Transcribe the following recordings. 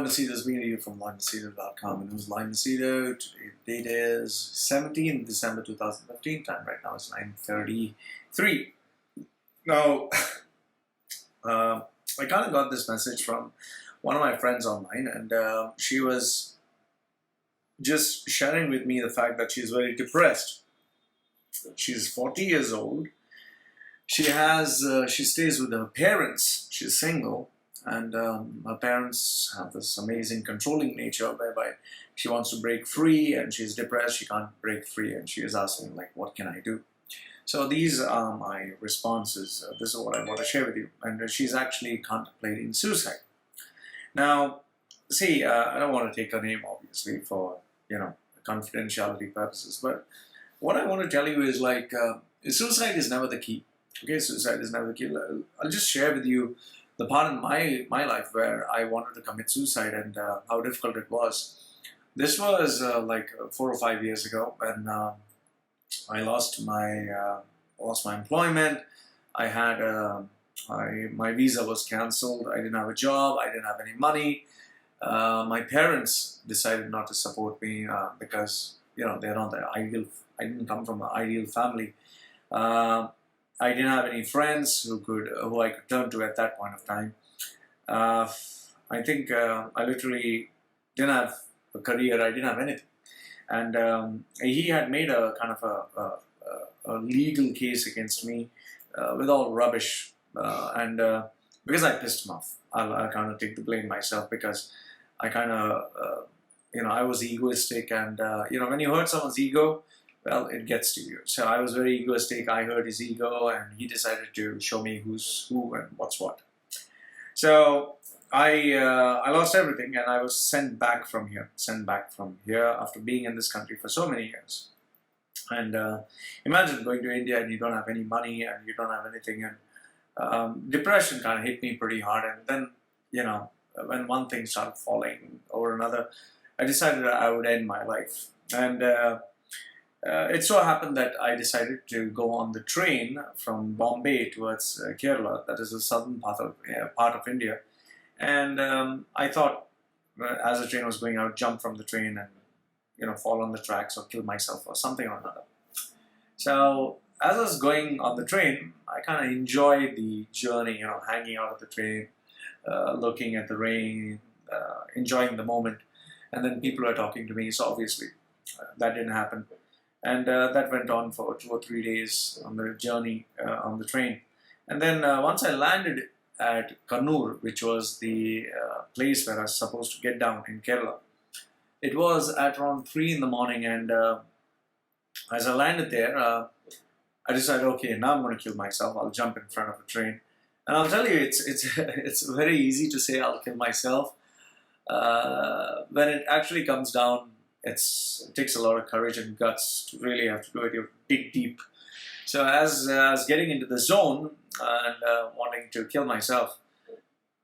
Loy Machedo is being here from LoyMachedo.com, and it was Loy Machedo. Today date is 17th December 2015. Time right now is 9:33. Now, I kind of got this message from one of my friends online, and she was just sharing with me the fact that she's very depressed. She's 40 years old. She stays with her parents. She's single. And her parents have this amazing controlling nature whereby she wants to break free and she's depressed, she can't break free, and she is asking, like, what can I do? So these are my responses. This is what I want to share with you. And she's actually contemplating suicide. Now, see, I don't want to take her name, obviously, for, confidentiality purposes. But what I want to tell you is, like, suicide is never the key. Okay, suicide is never the key. I'll just share with you the part in my life where I wanted to commit suicide and how difficult it was. This was like 4 or 5 years ago when I lost my employment. I had my visa was cancelled. I didn't have a job. I didn't have any money. My parents decided not to support me because they're not the ideal. I didn't come from an ideal family. I didn't have any friends who I could turn to at that point of time. I think I literally didn't have a career. I didn't have anything, and he had made a kind of a legal case against me with all rubbish, and because I pissed him off, I'll kind of take the blame myself because I kind of I was egoistic, and when you hurt someone's ego, well, it gets to you. So I was very egoistic. I hurt his ego, and he decided to show me who's who and what's what. So I lost everything, and I was sent back from here after being in this country for so many years. And imagine going to India and you don't have any money and you don't have anything, and depression kind of hit me pretty hard. And then, when one thing started falling over another, I decided I would end my life. And it so happened that I decided to go on the train from Bombay towards Kerala, that is the southern part of India. And I thought, as the train was going, I would jump from the train and fall on the tracks or kill myself or something or another. So as I was going on the train, I kind of enjoyed the journey, hanging out of the train, looking at the rain, enjoying the moment. And then people were talking to me, so obviously that didn't happen. And that went on for 2 or 3 days on the journey on the train. And then once I landed at Kannur, which was the place where I was supposed to get down in Kerala, it was at around 3 in the morning. And as I landed there, I decided, okay, now I'm going to kill myself. I'll jump in front of a train. And I'll tell you, it's very easy to say I'll kill myself. When it actually comes down, it takes a lot of courage and guts to really have to do it. You dig deep. So as I was getting into the zone and wanting to kill myself,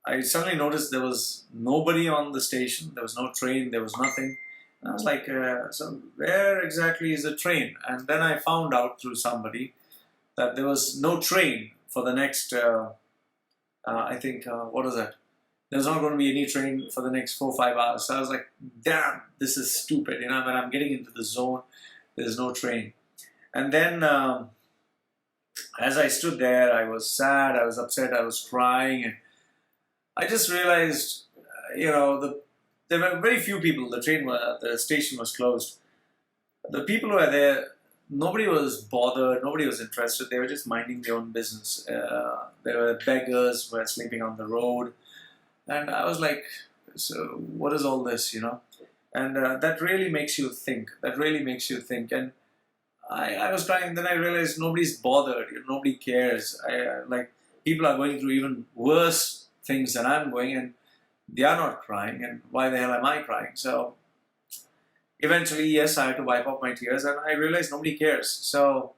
I suddenly noticed there was nobody on the station. There was no train. There was nothing. And I was like, so where exactly is the train? And then I found out through somebody that there was no train for the next, I think, what was that? There's not going to be any train for the next 4 or 5 hours. So I was like, damn, this is stupid. When I'm getting into the zone, there's no train. And then as I stood there, I was sad, I was upset, I was crying. And I just realized, there were very few people. The station was closed. The people who were there, nobody was bothered, nobody was interested. They were just minding their own business. There were beggars who were sleeping on the road. And I was like, so what is all this, And that really makes you think. And I was crying, then I realized nobody's bothered. Nobody cares. People are going through even worse things than I'm going, and they are not crying. And why the hell am I crying? So eventually, yes, I had to wipe off my tears, and I realized nobody cares. So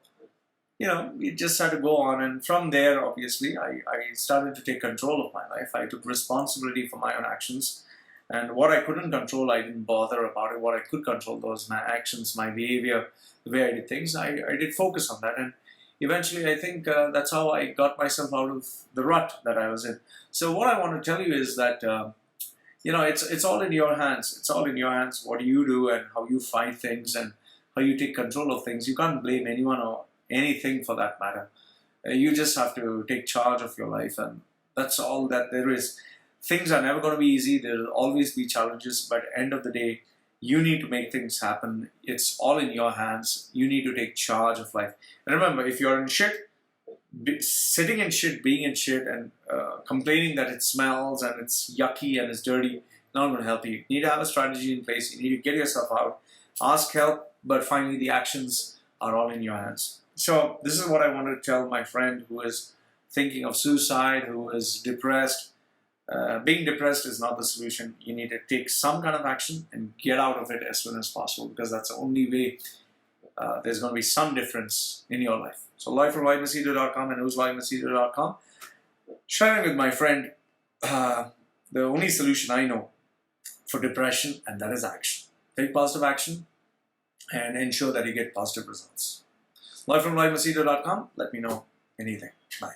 we just had to go on, and from there, obviously, I started to take control of my life. I took responsibility for my own actions, and what I couldn't control, I didn't bother about it. What I could control, those my actions, my behavior, the way I did things, I did focus on that, and eventually, I think that's how I got myself out of the rut that I was in. So what I want to tell you is that it's all in your hands. It's all in your hands. What you do and how you find things and how you take control of things. You can't blame anyone or anything for that matter. You just have to take charge of your life, and that's all that there is. Things are never going to be easy. There will always be challenges, but at the end of the day, you need to make things happen. It's all in your hands. You need to take charge of life. And remember, if you're in shit, sitting in shit, being in shit, and complaining that it smells and it's yucky and it's dirty, not going to help you. You need to have a strategy in place. You need to get yourself out, ask help, but finally the actions are all in your hands. So this is what I wanted to tell my friend who is thinking of suicide, who is depressed. Being depressed is not the solution. You need to take some kind of action and get out of it as soon as possible, because that's the only way there's going to be some difference in your life. So Loy from LoyMachedo.com and who's LoyMachedo.com. Sharing with my friend the only solution I know for depression, and that is action. Take positive action and ensure that you get positive results. Loy from LoyMachedo.com. Let me know anything. Bye.